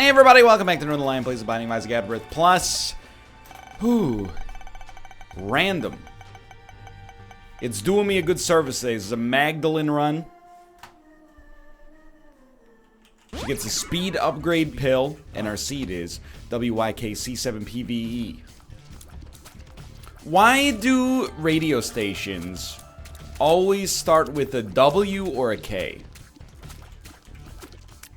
Hey everybody, welcome back to Northernlion Plays the Binding of Isaac AFTERBIRTH Plus. Random. It's doing me a good service today. This is a Magdalene run. She gets a speed upgrade pill, and our seed is WYKC7PVE. Why do radio stations always start with a W or a K?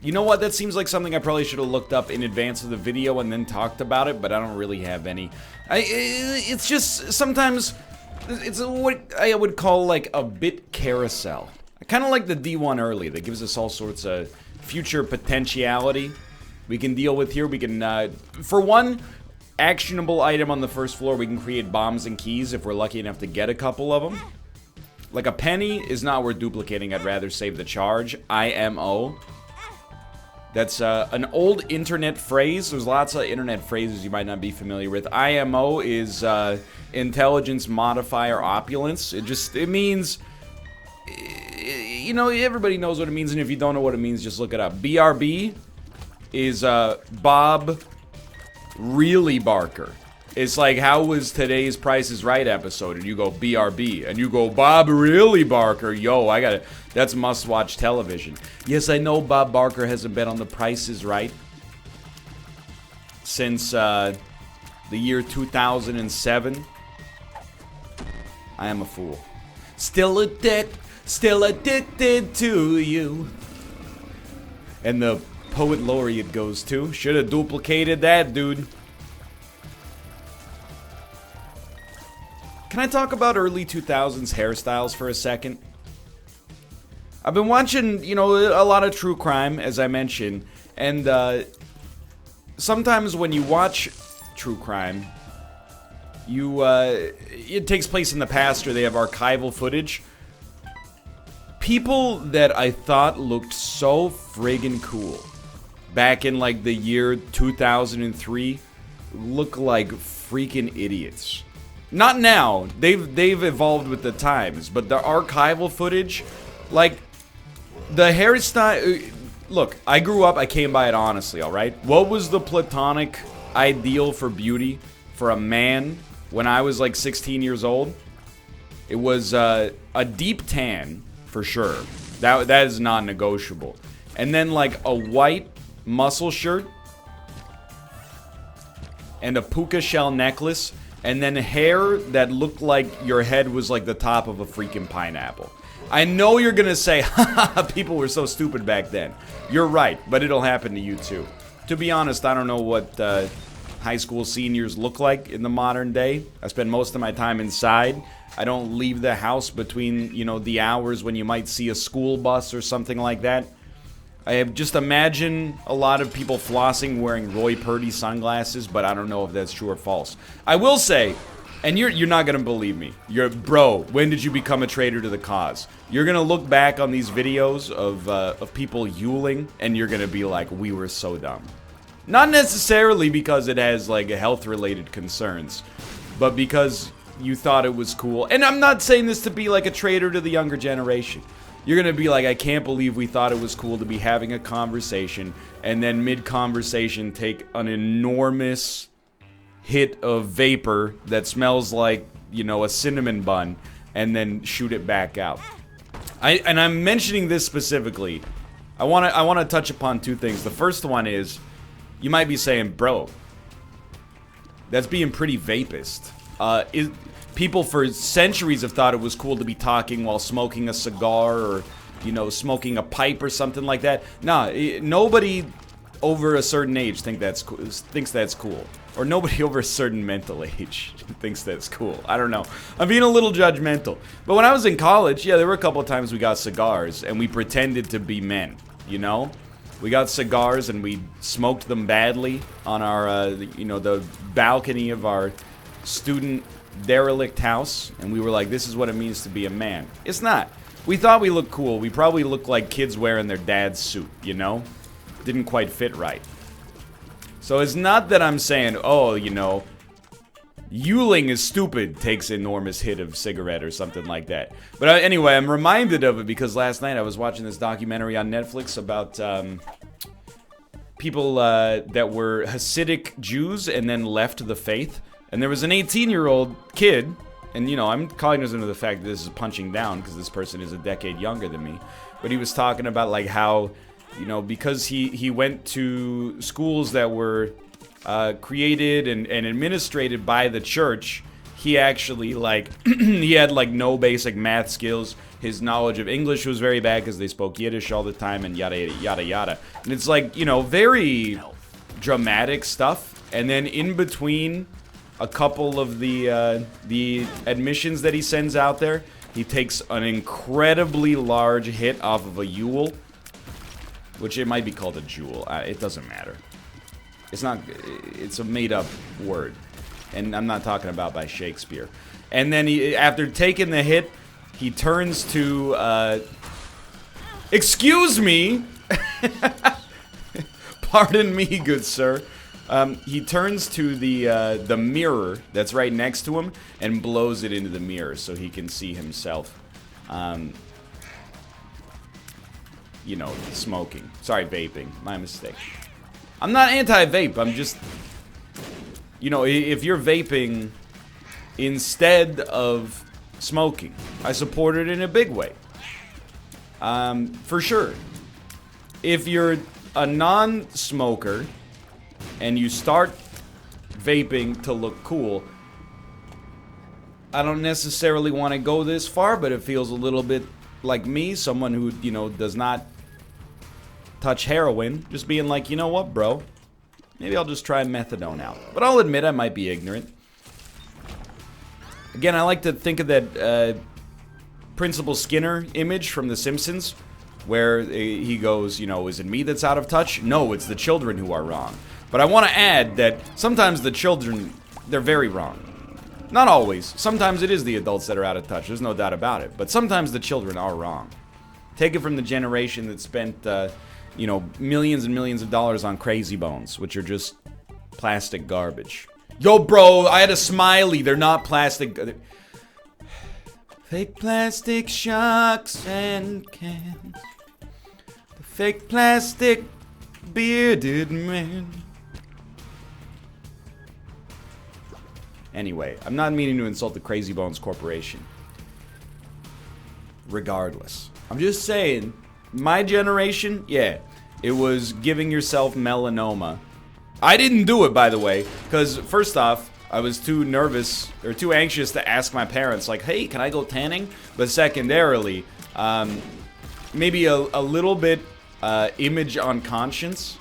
You know what? That seems like something I probably should have looked up in advance of the video and then talked about it, but I don't really have any. It's just sometimes it's what I would call like a bit carousel. I kind of like the D1 early that gives us all sorts of future potentiality we can deal with here. We can, for one actionable item on the first floor, we can create bombs and keys if we're lucky enough to get a couple of them. Like a penny is not worth duplicating. I'd rather save the charge. IMO. That's an old internet phrase. There's lots of internet phrases you might not be familiar with. IMO is intelligence modifier opulence. It means, you know, everybody knows what it means, and if you don't know what it means, just look it up. BRB is Bob Really Barker. It's like, how was today's Price is Right episode? And you go BRB, and you go Bob Really Barker. Yo, I got it. That's must-watch television. Yes, I know Bob Barker hasn't been on The Price is Right since the year 2007. I am a fool. Still addicted to you. And the poet laureate goes to. Should have duplicated that, dude. Can I talk about early 2000s hairstyles for a second? I've been watching, you know, a lot of true crime, as I mentioned, and sometimes when you watch true crime, it takes place in the past or they have archival footage. People that I thought looked so friggin' cool back in like the year 2003 look like freaking idiots. Not now. They've evolved with the times, but the archival footage, like the hairstyle. Look, I grew up. I came by it honestly. All right. What was the platonic ideal for beauty for a man when I was like 16 years old? It was a deep tan for sure. That is non-negotiable. And then like a white muscle shirt and a puka shell necklace. And then hair that looked like your head was like the top of a freaking pineapple. I know you're gonna say, haha, people were so stupid back then. You're right, but it'll happen to you too. To be honest, I don't know what high school seniors look like in the modern day. I spend most of my time inside. I don't leave the house between, you know, the hours when you might see a school bus or something like that. I have just imagine a lot of people flossing wearing Roy Purdy sunglasses, but I don't know if that's true or false. I will say, and you're not gonna believe me. Bro, when did you become a traitor to the cause? You're gonna look back on these videos of people yuling, and you're gonna be like, we were so dumb. Not necessarily because it has like health-related concerns, but because you thought it was cool. And I'm not saying this to be like a traitor to the younger generation. You're gonna be like, I can't believe we thought it was cool to be having a conversation and then mid-conversation take an enormous hit of vapor that smells like, you know, a cinnamon bun and then shoot it back out. I'm mentioning this specifically. I wanna touch upon two things. The first one is, you might be saying, bro, that's being pretty vapist. People for centuries have thought it was cool to be talking while smoking a cigar or, you know, smoking a pipe or something like that. Nah, nobody over a certain age thinks that's cool. Or nobody over a certain mental age thinks that's cool. I don't know. I'm being a little judgmental. But when I was in college, yeah, there were a couple of times we got cigars and we pretended to be men, you know? We got cigars and we smoked them badly on our, you know, the balcony of our student derelict house, and we were like, this is what it means to be a man. It's not. We thought we looked cool. We probably looked like kids wearing their dad's suit, you know? Didn't quite fit right. So it's not that I'm saying, oh, you know, yuling is stupid, takes an enormous hit of cigarette or something like that. But anyway, I'm reminded of it because last night I was watching this documentary on Netflix about people that were Hasidic Jews and then left the faith. And there was an 18-year-old kid, and, you know, I'm cognizant of the fact that this is punching down because this person is a decade younger than me. But he was talking about, like, how, you know, because he went to schools that were created and administrated by the church, he actually, like, he had, like, no basic math skills. His knowledge of English was very bad because they spoke Yiddish all the time and yada, yada, yada, yada. And it's, like, you know, very dramatic stuff. And then in between a couple of the admissions that he sends out there, he takes an incredibly large hit off of a Yule, which it might be called a jewel. It doesn't matter. It's not. It's a made-up word, and I'm not talking about by Shakespeare. And then he, after taking the hit, he turns to. Excuse me. Pardon me, good sir. He turns to the mirror that's right next to him and blows it into the mirror so he can see himself. You know, smoking. Sorry, vaping. My mistake. I'm not anti-vape. I'm just, you know, if you're vaping instead of smoking, I support it in a big way. For sure. If you're a non-smoker and you start vaping to look cool, I don't necessarily want to go this far, but it feels a little bit like me, someone who, you know, does not touch heroin, just being like, you know what, bro, maybe I'll just try methadone out. But I'll admit I might be ignorant. Again, I like to think of that Principal Skinner image from The Simpsons, where he goes, you know, is it me that's out of touch? No, it's the children who are wrong. But I want to add that sometimes the children, they're very wrong. Not always. Sometimes it is the adults that are out of touch. There's no doubt about it. But sometimes the children are wrong. Take it from the generation that spent, you know, millions and millions of dollars on Crazy Bones, which are just plastic garbage. Yo, bro, I had a smiley. They're not plastic. Fake plastic sharks and cans. The fake plastic bearded man. Anyway, I'm not meaning to insult the Crazy Bones Corporation. Regardless. I'm just saying, my generation, yeah, it was giving yourself melanoma. I didn't do it, by the way, because first off, I was too nervous or too anxious to ask my parents, like, hey, can I go tanning? But secondarily, maybe a little bit image unconscious,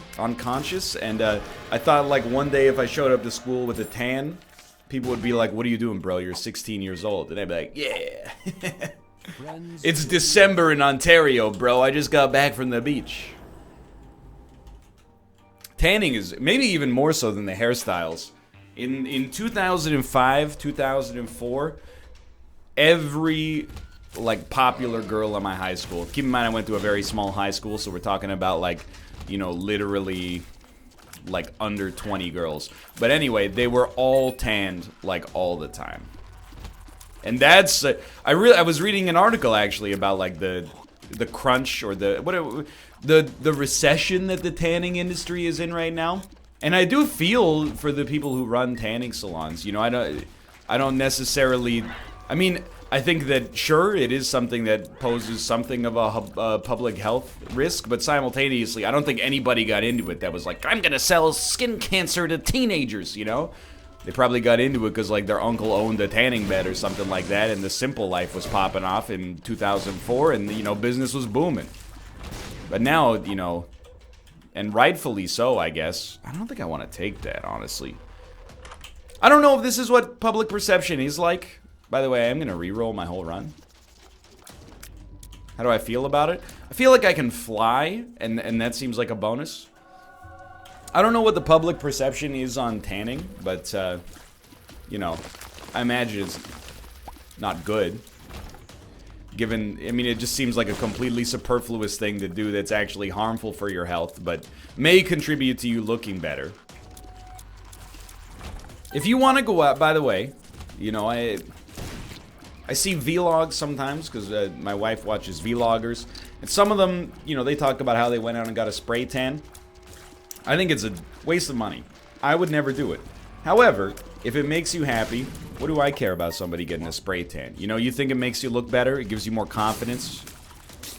and I thought, like, one day if I showed up to school with a tan, people would be like, what are you doing, bro? You're 16 years old. And I'd be like, yeah. It's December in Ontario, bro. I just got back from the beach. Tanning is maybe even more so than the hairstyles. In 2005, 2004, every, like, popular girl in my high school, keep in mind I went to a very small high school, so we're talking about, like, you know, literally, like, under 20 girls. But anyway, they were all tanned, like, all the time. And that's I was reading an article actually about, like, the crunch or the recession that the tanning industry is in right now. And I do feel for the people who run tanning salons. You know, I don't necessarily, I mean, I think that, sure, it is something that poses something of a public health risk, but simultaneously, I don't think anybody got into it that was like, I'm gonna sell skin cancer to teenagers, you know? They probably got into it because, like, their uncle owned a tanning bed or something like that, and the Simple Life was popping off in 2004, and, you know, business was booming. But now, you know, and rightfully so, I guess, I don't think I want to take that, honestly. I don't know if this is what public perception is like. By the way, I'm going to re-roll my whole run. How do I feel about it? I feel like I can fly, and that seems like a bonus. I don't know what the public perception is on tanning, but, you know, I imagine it's not good. Given, I mean, it just seems like a completely superfluous thing to do that's actually harmful for your health, but may contribute to you looking better. If you want to go out, by the way, you know, I see vlogs sometimes, because my wife watches vloggers, and some of them, you know, they talk about how they went out and got a spray tan. I think it's a waste of money. I would never do it. However, if it makes you happy, what do I care about somebody getting a spray tan? You know, you think it makes you look better, it gives you more confidence.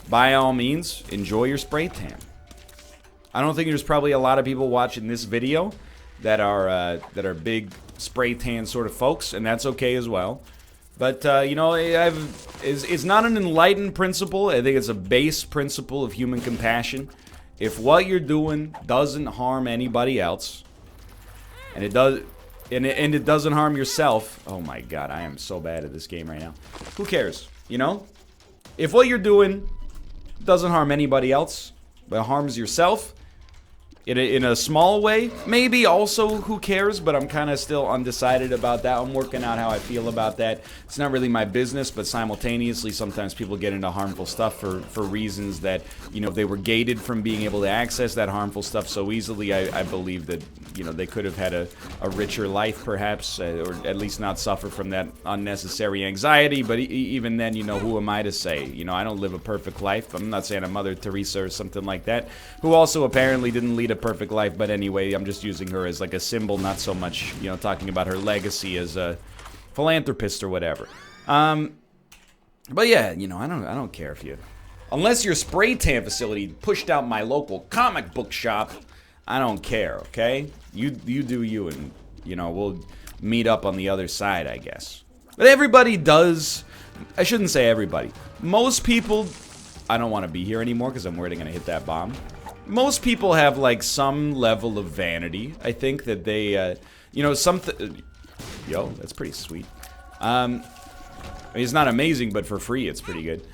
By all means, enjoy your spray tan. I don't think there's probably a lot of people watching this video that are big spray tan sort of folks, and that's okay as well. But, you know, it's not an enlightened principle. I think it's a base principle of human compassion. If what you're doing doesn't harm anybody else, and it doesn't harm yourself, oh my god, I am so bad at this game right now. Who cares, you know? If what you're doing doesn't harm anybody else, but harms yourself, in a small way, maybe also, who cares, but I'm kind of still undecided about that. I'm working out how I feel about that. It's not really my business, but simultaneously, sometimes people get into harmful stuff for reasons that, you know, they were gated from being able to access that harmful stuff so easily. I believe that, you know, they could have had a richer life, perhaps, or at least not suffer from that unnecessary anxiety, but even then, you know, who am I to say? You know, I don't live a perfect life. I'm not saying I'm Mother Teresa or something like that, who also apparently didn't lead a perfect life, but anyway, I'm just using her as like a symbol, not so much, you know, talking about her legacy as a philanthropist or whatever. But yeah, you know, I don't care if you, unless your spray tan facility pushed out my local comic book shop, I don't care, okay? You do you, and, you know, we'll meet up on the other side, I guess. But everybody does, I shouldn't say everybody, most people, I don't want to be here anymore because I'm worried I'm going to hit that bomb. Most people have, like, some level of vanity. I think that they, you know, something... Yo, that's pretty sweet. I mean, it's not amazing, but for free, it's pretty good.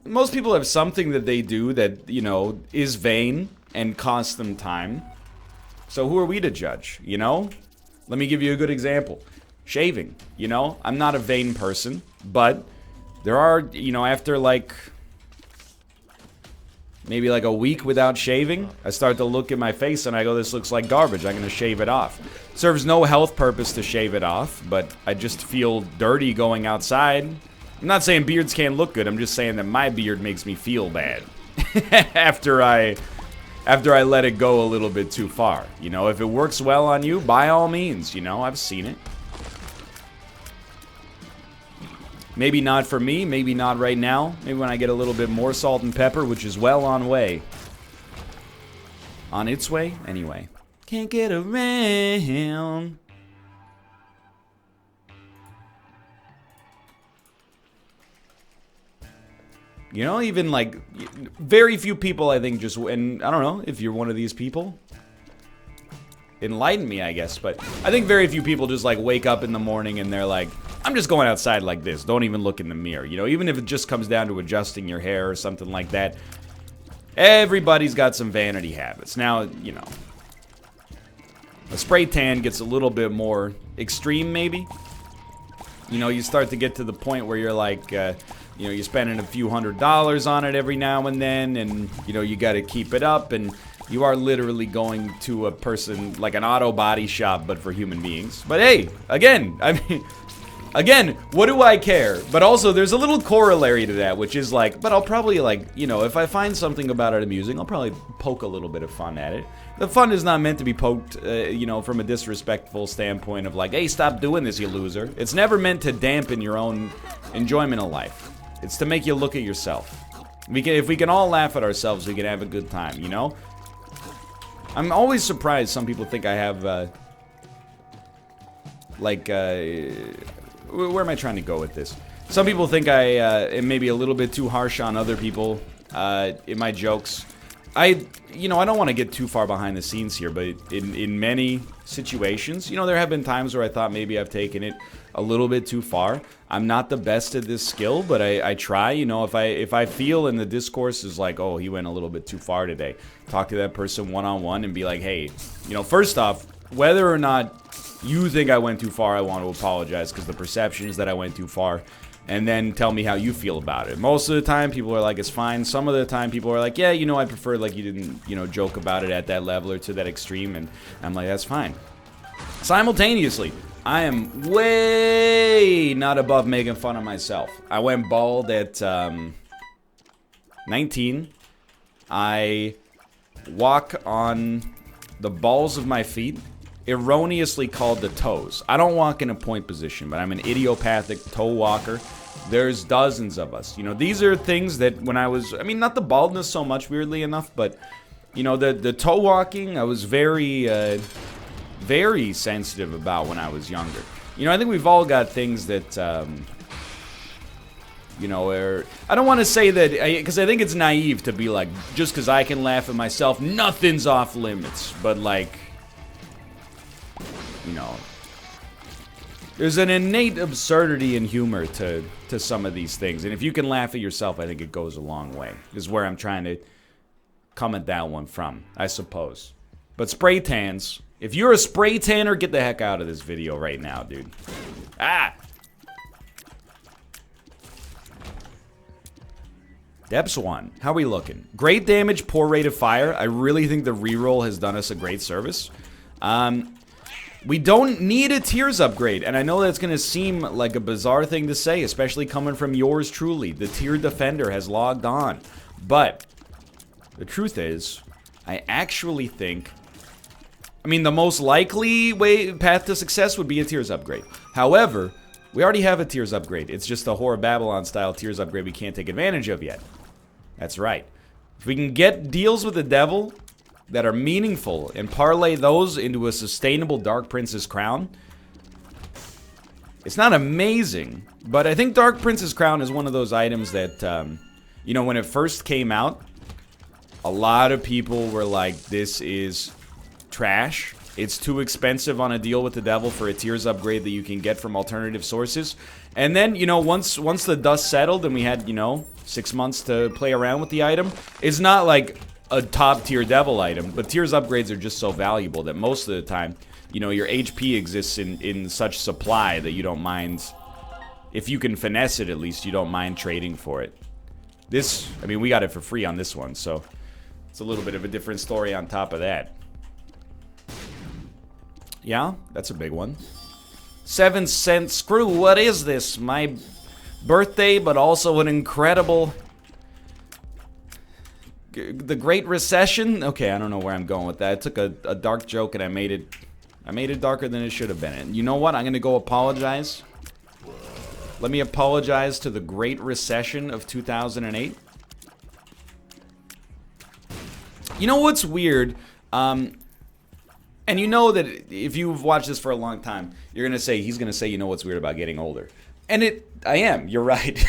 Most people have something that they do that, you know, is vain and costs them time. So who are we to judge, you know? Let me give you a good example. Shaving, you know? I'm not a vain person, but there are, you know, after, like... maybe like a week without shaving, I start to look at my face and I go, this looks like garbage, I'm gonna shave it off. Serves no health purpose to shave it off, but I just feel dirty going outside. I'm not saying beards can't look good, I'm just saying that my beard makes me feel bad. after I let it go a little bit too far. You know, if it works well on you, by all means, you know, I've seen it. Maybe not for me, maybe not right now. Maybe when I get a little bit more salt and pepper, which is well on way. On its way? Anyway. Can't get around. You know, even like, very few people, I think, just, and I don't know if you're one of these people. Enlighten me, I guess, but I think very few people just like wake up in the morning and they're like, I'm just going outside like this, don't even look in the mirror, you know, even if it just comes down to adjusting your hair or something like that. Everybody's got some vanity habits. Now, you know, a spray tan gets a little bit more extreme, maybe. You know, you start to get to the point where you're like, you know, you're spending a few $100s on it every now and then, and, you know, you got to keep it up, and you are literally going to a person, like an auto body shop, but for human beings. But hey, again, I mean, again, what do I care? But also, there's a little corollary to that, which is like, but I'll probably like, you know, if I find something about it amusing, I'll probably poke a little bit of fun at it. The fun is not meant to be poked, you know, from a disrespectful standpoint of like, hey, stop doing this, you loser. It's never meant to dampen your own enjoyment of life. It's to make you look at yourself. If we can all laugh at ourselves, we can have a good time, you know? I'm always surprised some people think I have, where am I trying to go with this? Some people think I am maybe a little bit too harsh on other people in my jokes. You know, I don't want to get too far behind the scenes here, but in many situations, you know, there have been times where I thought maybe I've taken it a little bit too far. I'm not the best at this skill, but I try. You know, if I feel in the discourse is like, oh, he went a little bit too far today, talk to that person one-on-one and be like, hey, you know, first off, whether or not you think I went too far, I want to apologize because the perception is that I went too far. And then tell me how you feel about it. Most of the time, people are like, it's fine. Some of the time, people are like, yeah, you know, I prefer, like, you didn't, you know, joke about it at that level or to that extreme. And I'm like, that's fine. Simultaneously, I am way not above making fun of myself. I went bald at 19. I walk on the balls of my feet, erroneously called the toes. I don't walk in a point position, but I'm an idiopathic toe walker. There's dozens of us. You know, these are things that when I was, I mean, not the baldness so much, weirdly enough, but, you know, the toe walking, I was very, very sensitive about when I was younger. You know, I think we've all got things that, you know, I don't want to say that, because I think it's naive to be like, just because I can laugh at myself, nothing's off limits. But, like, you know, there's an innate absurdity in humor to some of these things. And if you can laugh at yourself, I think it goes a long way, is where I'm trying to come at that one from, I suppose. But spray tans, if you're a spray tanner, get the heck out of this video right now, dude. Ah! Epsilon, how are we looking? Great damage, poor rate of fire. I really think the reroll has done us a great service. We don't need a tiers upgrade, and I know that's going to seem like a bizarre thing to say, especially coming from yours truly. The tier defender has logged on. But the truth is, I actually think, I mean, the most likely path to success would be a tiers upgrade. However, we already have a tiers upgrade. It's just a Whore of Babylon style tiers upgrade we can't take advantage of yet. That's right. If we can get deals with the devil that are meaningful and parlay those into a sustainable Dark Prince's crown, it's not amazing, but I think Dark Prince's crown is one of those items that, you know, when it first came out, a lot of people were like, this is trash. It's too expensive on a deal with the devil for a tiers upgrade that you can get from alternative sources. And then, you know, once the dust settled and we had, you know, 6 months to play around with the item, it's not like a top tier devil item, but tiers upgrades are just so valuable that most of the time, you know, your HP exists in such supply that you don't mind, if you can finesse it at least, you don't mind trading for it. This, I mean, we got it for free on this one, so it's a little bit of a different story on top of that. Yeah, that's a big one. 7 cent screw, what is this? My birthday, but also an incredible... The Great Recession? Okay, I don't know where I'm going with that. I took a dark joke and I made it darker than it should have been. And you know what? I'm going to go apologize. Let me apologize to the Great Recession of 2008. You know what's weird? And you know that if you've watched this for a long time, you're going to say, he's going to say, you know what's weird about getting older. And I am. You're right.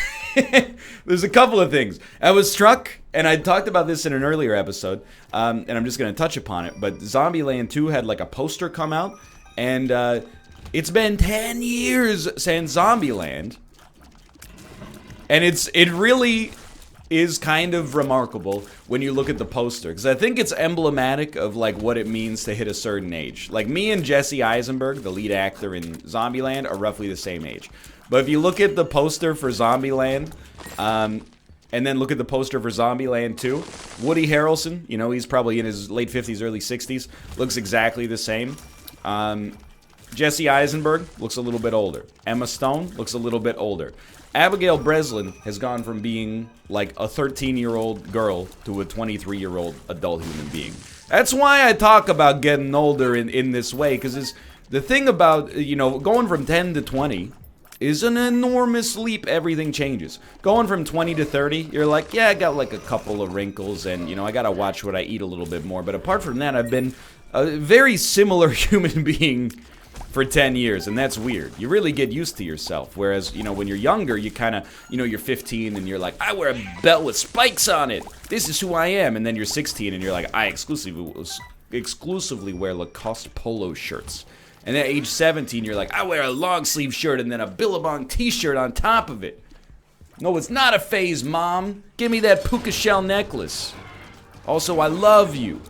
There's a couple of things. I was struck, and I talked about this in an earlier episode, and I'm just going to touch upon it, but Zombieland 2 had like a poster come out, and it's been 10 years since Zombieland, and it really is kind of remarkable when you look at the poster, because I think it's emblematic of like what it means to hit a certain age. Like me and Jesse Eisenberg, the lead actor in Zombieland, are roughly the same age. But if you look at the poster for Zombieland, and then look at the poster for Zombieland 2, Woody Harrelson, you know, he's probably in his late 50s, early 60s, looks exactly the same. Jesse Eisenberg looks a little bit older. Emma Stone looks a little bit older. Abigail Breslin has gone from being like a 13-year-old girl to a 23-year-old adult human being. That's why I talk about getting older in this way, because the thing about, you know, going from 10 to 20 is an enormous leap. Everything changes. Going from 20 to 30, you're like, yeah, I got like a couple of wrinkles and, you know, I gotta watch what I eat a little bit more. But apart from that, I've been a very similar human being for 10 years, and that's weird. You really get used to yourself. Whereas, you know, when you're younger, you kind of, you know, you're 15 and you're like, I wear a belt with spikes on it. This is who I am. And then you're 16 and you're like, I exclusively wear Lacoste polo shirts. And then at age 17, you're like, I wear a long sleeve shirt and then a Billabong t-shirt on top of it. No, it's not a phase, Mom. Give me that puka shell necklace. Also, I love you.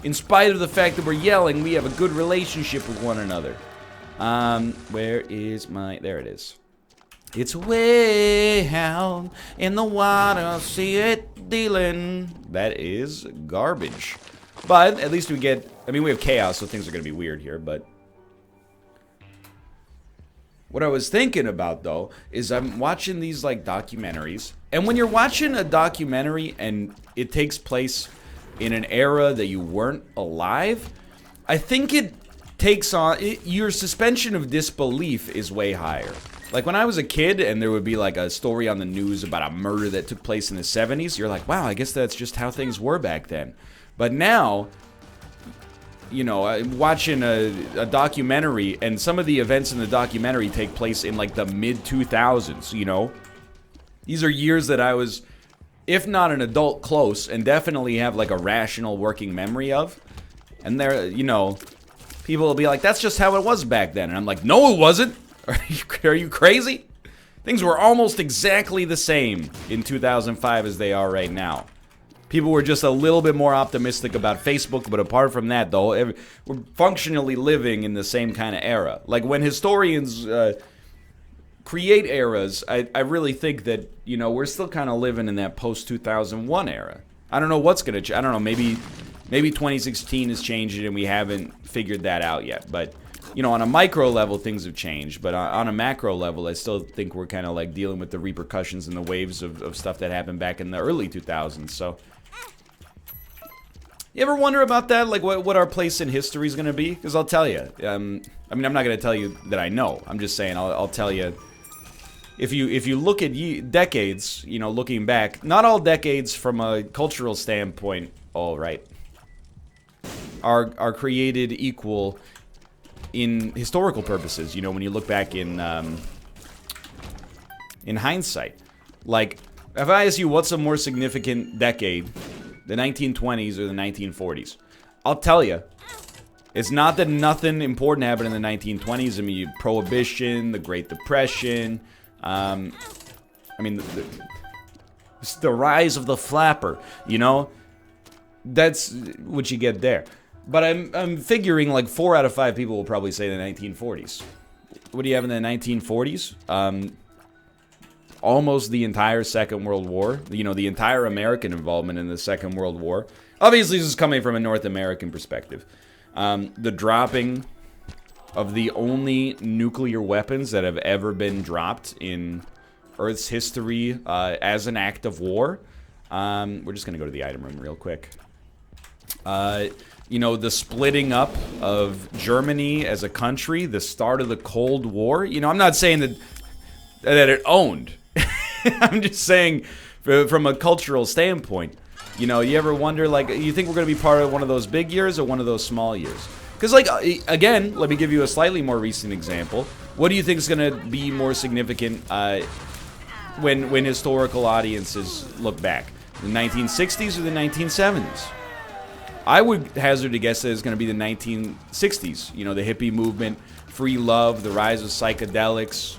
In spite of the fact that we're yelling, we have a good relationship with one another. Where is my... There it is. It's way out in the water, see it dealing. That is garbage. But at least we get... I mean, we have chaos, so things are going to be weird here, but... What I was thinking about, though, is I'm watching these, like, documentaries. And when you're watching a documentary and it takes place in an era that you weren't alive, I think it takes on, your suspension of disbelief is way higher. Like when I was a kid and there would be like a story on the news about a murder that took place in the 70s, you're like, wow, I guess that's just how things were back then. But now, you know, I'm watching a documentary, and some of the events in the documentary take place in like the mid-2000s, you know? These are years that I was, if not an adult, close, and definitely have like a rational working memory of. And there, you know, people will be like, that's just how it was back then. And I'm like, no, it wasn't. Are you crazy? Things were almost exactly the same in 2005 as they are right now. People were just a little bit more optimistic about Facebook, but apart from that, though, we're functionally living in the same kind of era. Like, when historians create eras, I really think that, you know, we're still kind of living in that post-2001 era. I don't know what's going to change. I don't know, maybe 2016 is changing and we haven't figured that out yet. But, you know, on a micro level, things have changed. But on a macro level, I still think we're kind of, like, dealing with the repercussions and the waves of stuff that happened back in the early 2000s, so... You ever wonder about that? Like, what our place in history is going to be? Because I'll tell you. I mean, I'm not going to tell you that I know. I'm just saying I'll tell you. If you look at decades, you know, looking back, not all decades from a cultural standpoint, all right, are created equal in historical purposes. You know, when you look back in hindsight, like if I ask you what's a more significant decade, the 1920s or the 1940s, I'll tell you, it's not that nothing important happened in the 1920s. I mean, Prohibition, the Great Depression, I mean, the rise of the flapper, you know? That's what you get there. But I'm figuring like 4 out of 5 people will probably say the 1940s. What do you have in the 1940s? Almost the entire Second World War, you know, the entire American involvement in the Second World War. Obviously, this is coming from a North American perspective. The dropping of the only nuclear weapons that have ever been dropped in Earth's history as an act of war. We're just going to go to the item room real quick. You know, the splitting up of Germany as a country, the start of the Cold War. You know, I'm not saying that it owned. I'm just saying, from a cultural standpoint, you know, you ever wonder, like, you think we're going to be part of one of those big years or one of those small years? Because, like, again, let me give you a slightly more recent example. What do you think is going to be more significant when historical audiences look back? The 1960s or the 1970s? I would hazard to guess that it's going to be the 1960s. You know, the hippie movement, free love, the rise of psychedelics,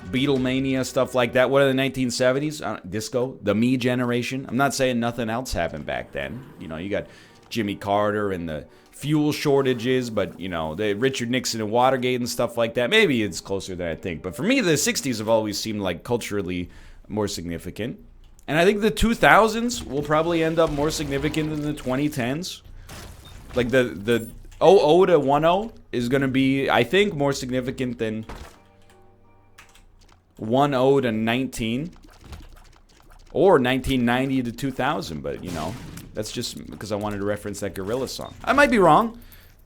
Beatlemania, stuff like that. What are the 1970s? Disco, the me generation. I'm not saying nothing else happened back then. You know, you got Jimmy Carter and the fuel shortages, but, you know, the Richard Nixon and Watergate and stuff like that. Maybe it's closer than I think. But for me, the 60s have always seemed like culturally more significant. And I think the 2000s will probably end up more significant than the 2010s. Like the 00 to 10 is going to be, I think, more significant than 10 to 19 or 1990 to 2000, but, you know, that's just because I wanted to reference that Gorilla song. I might be wrong.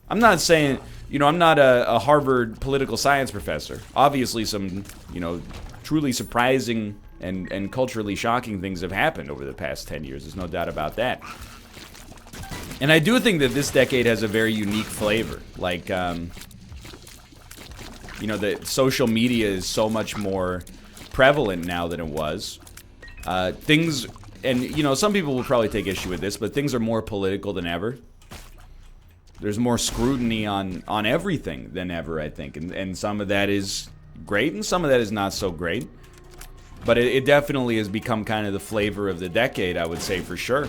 I'm not saying, you know, I'm not a Harvard political science professor. Obviously some, you know, truly surprising and culturally shocking things have happened over the past 10 years. There's no doubt about that. And I do think that this decade has a very unique flavor. Like, you know, the social media is so much more prevalent now than it was. Things, and, you know, some people will probably take issue with this, but things are more political than ever. There's more scrutiny on everything than ever, I think. And some of that is great, and some of that is not so great. But it definitely has become kind of the flavor of the decade, I would say, for sure.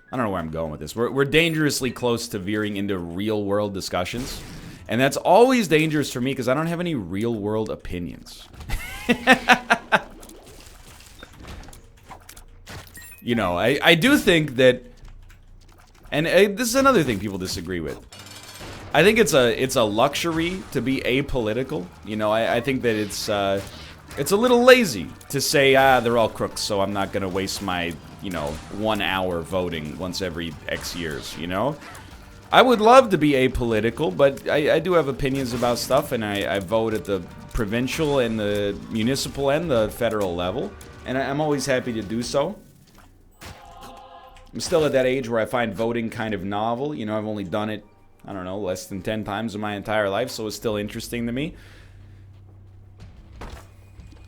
I don't know where I'm going with this. We're dangerously close to veering into real-world discussions. And that's always dangerous for me because I don't have any real-world opinions. You know, I do think that... And this is another thing people disagree with. I think it's a luxury to be apolitical. You know, I think that It's a little lazy to say, they're all crooks, so I'm not going to waste my, 1 hour voting once every X years, I would love to be apolitical, but I do have opinions about stuff, and I vote at the provincial and the municipal and the federal level, and I'm always happy to do so. I'm still at that age where I find voting kind of novel. I've only done it, I don't know, less than 10 times in my entire life, so it's still interesting to me.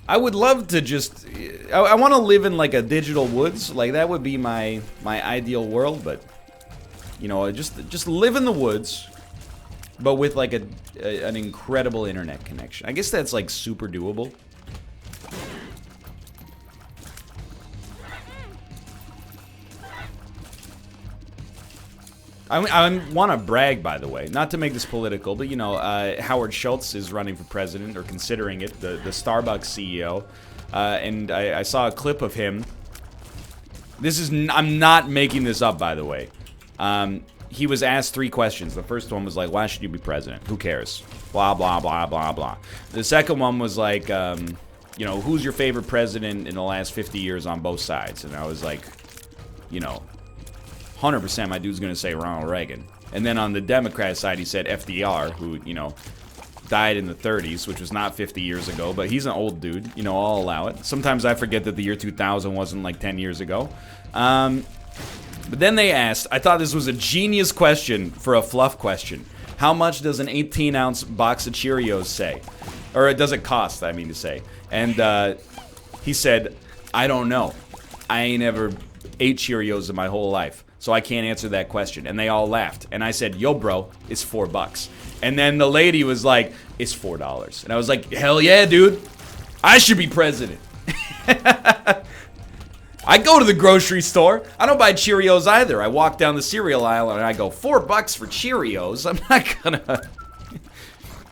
I would love to just... I want to live in, like, a digital woods. Like, that would be my ideal world, but... just live in the woods, but with, like, an incredible internet connection. I guess that's, like, super doable. I want to brag, by the way, not to make this political, but, Howard Schultz is running for president, or considering it, the Starbucks CEO, and I saw a clip of him. I'm not making this up, by the way. He was asked 3 questions. The first one was like, why should you be president? Who cares? Blah, blah, blah, blah, blah. The second one was like, who's your favorite president in the last 50 years on both sides? And I was like, 100% my dude's gonna say Ronald Reagan. And then on the Democrat side, he said FDR, who, died in the 30s, which was not 50 years ago, but he's an old dude, I'll allow it. Sometimes I forget that the year 2000 wasn't like 10 years ago. But then they asked, I thought this was a genius question for a fluff question. How much does an 18-ounce box of Cheerios say? Or does it cost, I mean to say. And he said, I don't know. I ain't ever ate Cheerios in my whole life, so I can't answer that question. And they all laughed. And I said, yo, bro, it's $4. And then the lady was like, it's $4. And I was like, hell yeah, dude. I should be president. I go to the grocery store. I don't buy Cheerios either. I walk down the cereal aisle and I go, $4 for Cheerios? I'm not gonna...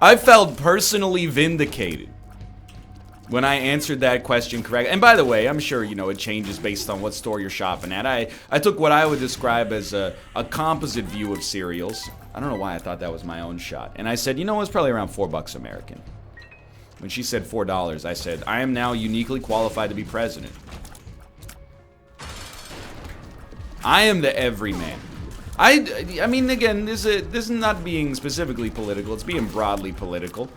I felt personally vindicated when I answered that question correctly. And by the way, I'm sure, it changes based on what store you're shopping at. I took what I would describe as a composite view of cereals. I don't know why I thought that was my own shot. And I said, it's probably around $4 American. When she said $4, I said, I am now uniquely qualified to be president. I am the everyman. I mean, again, this is not being specifically political. It's being broadly political.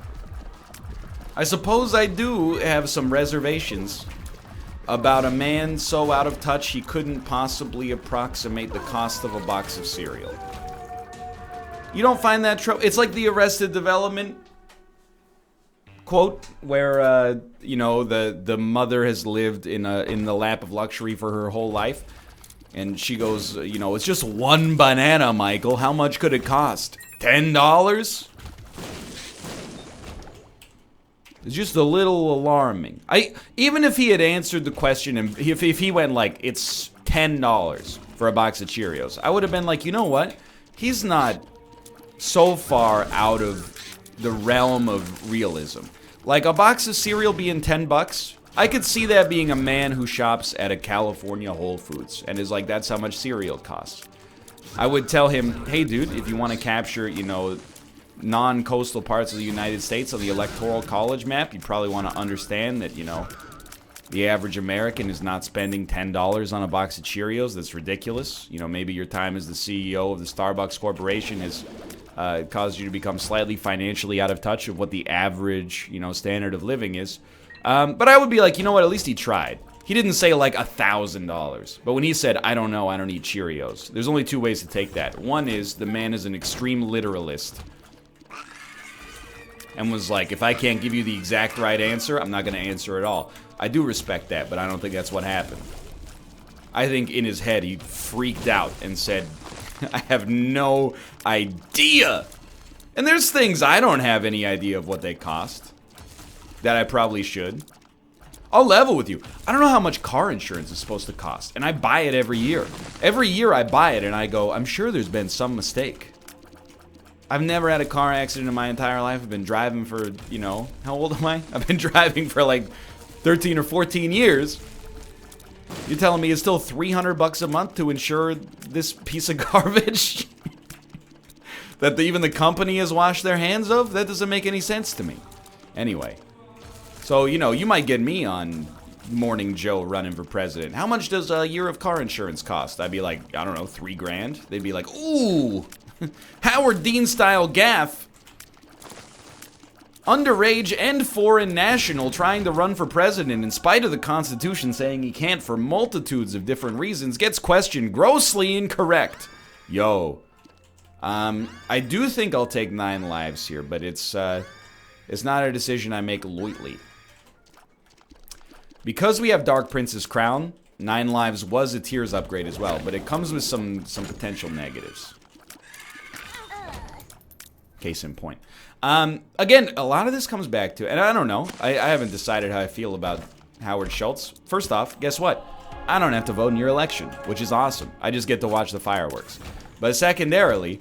I suppose I do have some reservations about a man so out of touch he couldn't possibly approximate the cost of a box of cereal. You don't find that true? It's like the Arrested Development quote where, the mother has lived in the lap of luxury for her whole life. And she goes, it's just 1 banana, Michael. How much could it cost? $10? It's just a little alarming. Even if he had answered the question, and if he went like, it's $10 for a box of Cheerios, I would have been like, you know what? He's not so far out of the realm of realism. Like, a box of cereal being $10, I could see that being a man who shops at a California Whole Foods and is like, that's how much cereal costs. I would tell him, hey dude, if you want to capture, non-coastal parts of the United States on the Electoral College map, you probably want to understand that, the average American is not spending $10 on a box of Cheerios. That's ridiculous. Maybe your time as the CEO of the Starbucks Corporation has caused you to become slightly financially out of touch of what the average, standard of living is. But I would be like, you know what, at least he tried. He didn't say like $1,000. But when he said, I don't know, I don't eat Cheerios, there's only 2 ways to take that. One is the man is an extreme literalist and was like, if I can't give you the exact right answer, I'm not going to answer at all. I do respect that, but I don't think that's what happened. I think in his head he freaked out and said, I have no idea. And there's things I don't have any idea of what they cost that I probably should. I'll level with you. I don't know how much car insurance is supposed to cost, and I buy it every year. Every year I buy it and I go, I'm sure there's been some mistake. I've never had a car accident in my entire life. I've been driving for, how old am I? I've been driving for like 13 or 14 years. You're telling me it's still $300 a month to insure this piece of garbage that even the company has washed their hands of? That doesn't make any sense to me. Anyway, So, you know, you might get me on Morning Joe running for president. How much does a year of car insurance cost? I'd be like, I don't know, $3,000. They'd be like, ooh, Howard Dean style gaff. Underage and foreign national trying to run for president in spite of the Constitution saying he can't for multitudes of different reasons gets questioned grossly incorrect. Yo. I do think I'll take 9 lives here, but it's not a decision I make lightly. Because we have Dark Prince's Crown, 9 lives was a tiers upgrade as well, but it comes with some potential negatives. Case in point. Again, a lot of this comes back to, and I don't know, I haven't decided how I feel about Howard Schultz. First off, guess what? I don't have to vote in your election, which is awesome. I just get to watch the fireworks. But secondarily,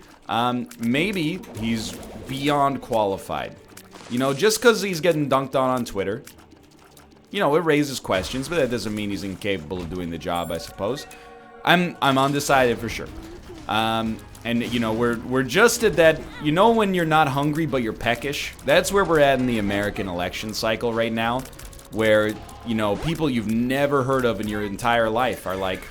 maybe he's beyond qualified. You know, just because he's getting dunked on Twitter, you know, it raises questions, but that doesn't mean he's incapable of doing the job, I suppose. I'm undecided for sure. And, you know, we're just at that, you know, when you're not hungry but you're peckish? That's where we're at in the American election cycle right now, where, you know, people you've never heard of in your entire life are like,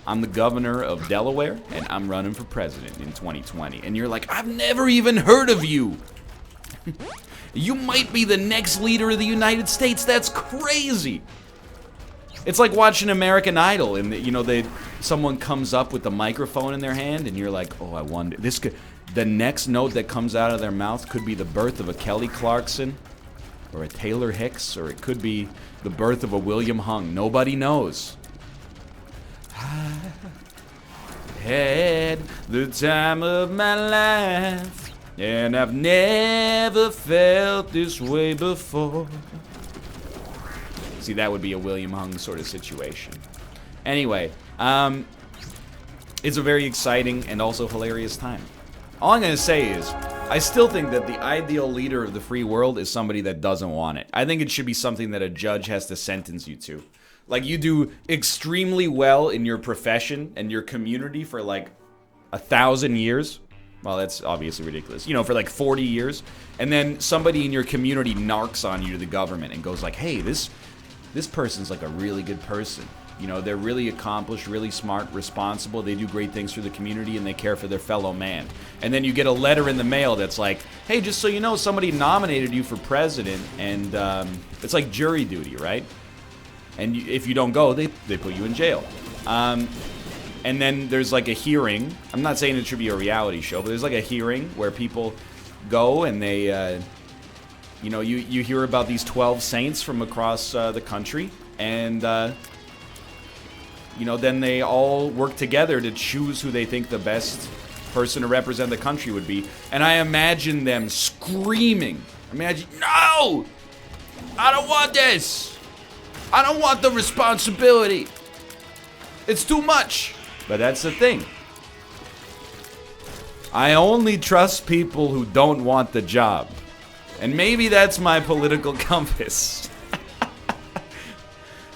I'm the governor of Delaware, and I'm running for president in 2020. And you're like, I've never even heard of you. You might be the next leader of the United States. That's crazy. It's like watching American Idol, and you know, someone comes up with the microphone in their hand, and you're like, oh, I wonder, the next note that comes out of their mouth could be the birth of a Kelly Clarkson, or a Taylor Hicks, or it could be the birth of a William Hung. Nobody knows. I had the time of my life, and I've never felt this way before. See, that would be a William Hung sort of situation. Anyway, it's a very exciting and also hilarious time. All I'm going to say is, I still think that the ideal leader of the free world is somebody that doesn't want it. I think it should be something that a judge has to sentence you to. Like, you do extremely well in your profession and your community for like 1,000 years. Well, that's obviously ridiculous. You know, for like 40 years. And then somebody in your community narcs on you to the government and goes like, hey, this person's like a really good person. You know, they're really accomplished, really smart, responsible. They do great things for the community, and they care for their fellow man. And then you get a letter in the mail that's like, hey, just so you know, somebody nominated you for president, and it's like jury duty, right? And if you don't go, they put you in jail. And then there's like a hearing. I'm not saying it should be a reality show, but there's like a hearing where people go and they, you know, you hear about these 12 saints from across the country, and you know, then they all work together to choose who they think the best person to represent the country would be. And I imagine them screaming. Imagine, no! I don't want this! I don't want the responsibility! It's too much! But that's the thing. I only trust people who don't want the job. And maybe that's my political compass.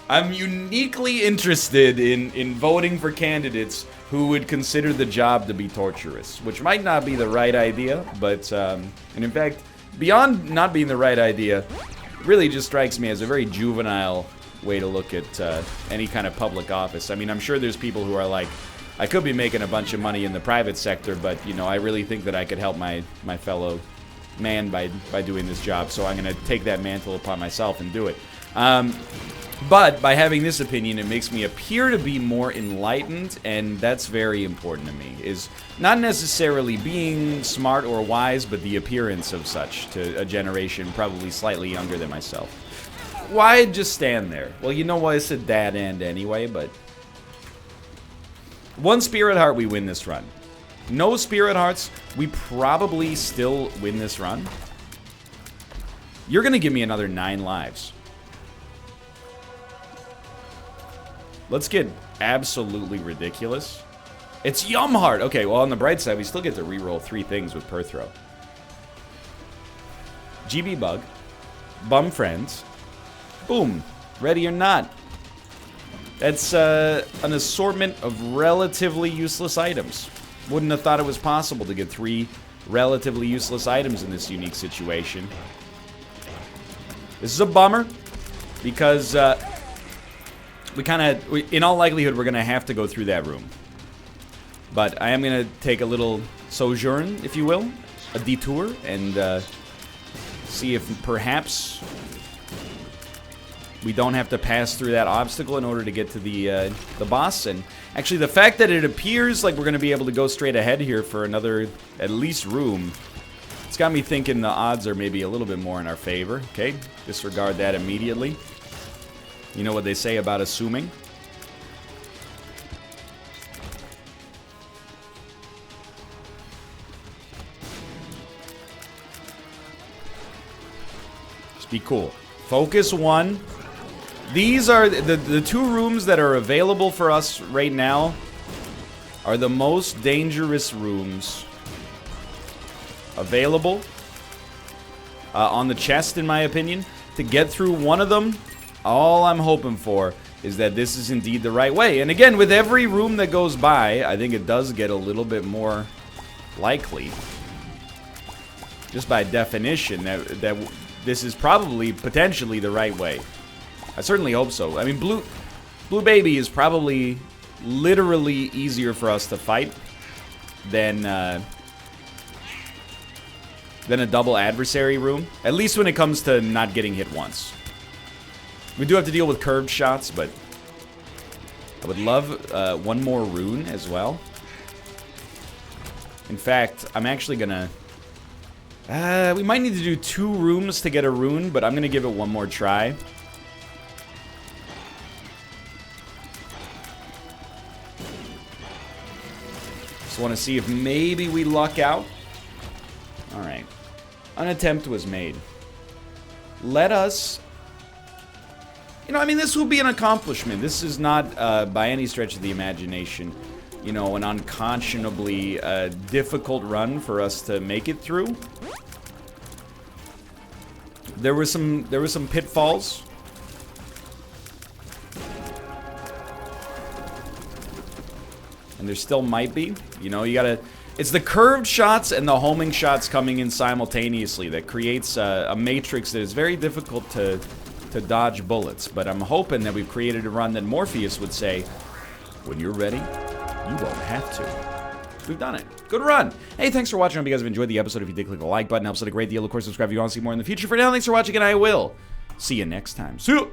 I'm uniquely interested in voting for candidates who would consider the job to be torturous, which might not be the right idea, but, and in fact, beyond not being the right idea, really just strikes me as a very juvenile way to look at any kind of public office. I mean, I'm sure there's people who are like, I could be making a bunch of money in the private sector, but, you know, I really think that I could help my fellow man by doing this job, so I'm going to take that mantle upon myself and do it. But by having this opinion, it makes me appear to be more enlightened, and that's very important to me, is not necessarily being smart or wise, but the appearance of such to a generation probably slightly younger than myself. Why just stand there? Well, you know what, it's a dad end anyway, but one Spirit Heart, we win this run. No Spirit Hearts, we probably still win this run. You're going to give me another 9 lives. Let's get absolutely ridiculous. It's Yum Heart. Okay, well, on the bright side, we still get to reroll 3 things with Per Throw. GB Bug. Bum Friends. Boom. Ready or Not. That's an assortment of relatively useless items. Wouldn't have thought it was possible to get 3 relatively useless items in this unique situation. This is a bummer because in all likelihood, we're going to have to go through that room. But I am going to take a little sojourn, if you will, a detour, and see if perhaps we don't have to pass through that obstacle in order to get to the boss. And actually, the fact that it appears like we're going to be able to go straight ahead here for another, at least, room, it's got me thinking the odds are maybe a little bit more in our favor. Okay, disregard that immediately. You know what they say about assuming. Just be cool. Focus 1. These are the 2 rooms that are available for us right now are the most dangerous rooms available on the chest, in my opinion. To get through one of them, all I'm hoping for is that this is indeed the right way. And again, with every room that goes by, I think it does get a little bit more likely, just by definition, that this is probably potentially the right way. I certainly hope so. I mean, Blue Baby is probably literally easier for us to fight than a double adversary room. At least when it comes to not getting hit once. We do have to deal with curved shots, but I would love one more rune as well. In fact, I'm actually gonna... we might need to do 2 rooms to get a rune, but I'm gonna give it one more try. Just want to see if maybe we luck out. Alright. An attempt was made. Let us... You know, I mean, this will be an accomplishment. This is not, by any stretch of the imagination, you know, an unconscionably difficult run for us to make it through. There were some pitfalls. And there still might be. You know, you gotta... It's the curved shots and the homing shots coming in simultaneously that creates a matrix that is very difficult to dodge bullets. But I'm hoping that we've created a run that Morpheus would say, when you're ready, you won't have to. We've done it. Good run. Hey, thanks for watching. I hope you guys have enjoyed the episode. If you did, click the like button. Helps out a great deal. Of course, subscribe if you want to see more in the future. For now, thanks for watching, and I will see you next time. See you.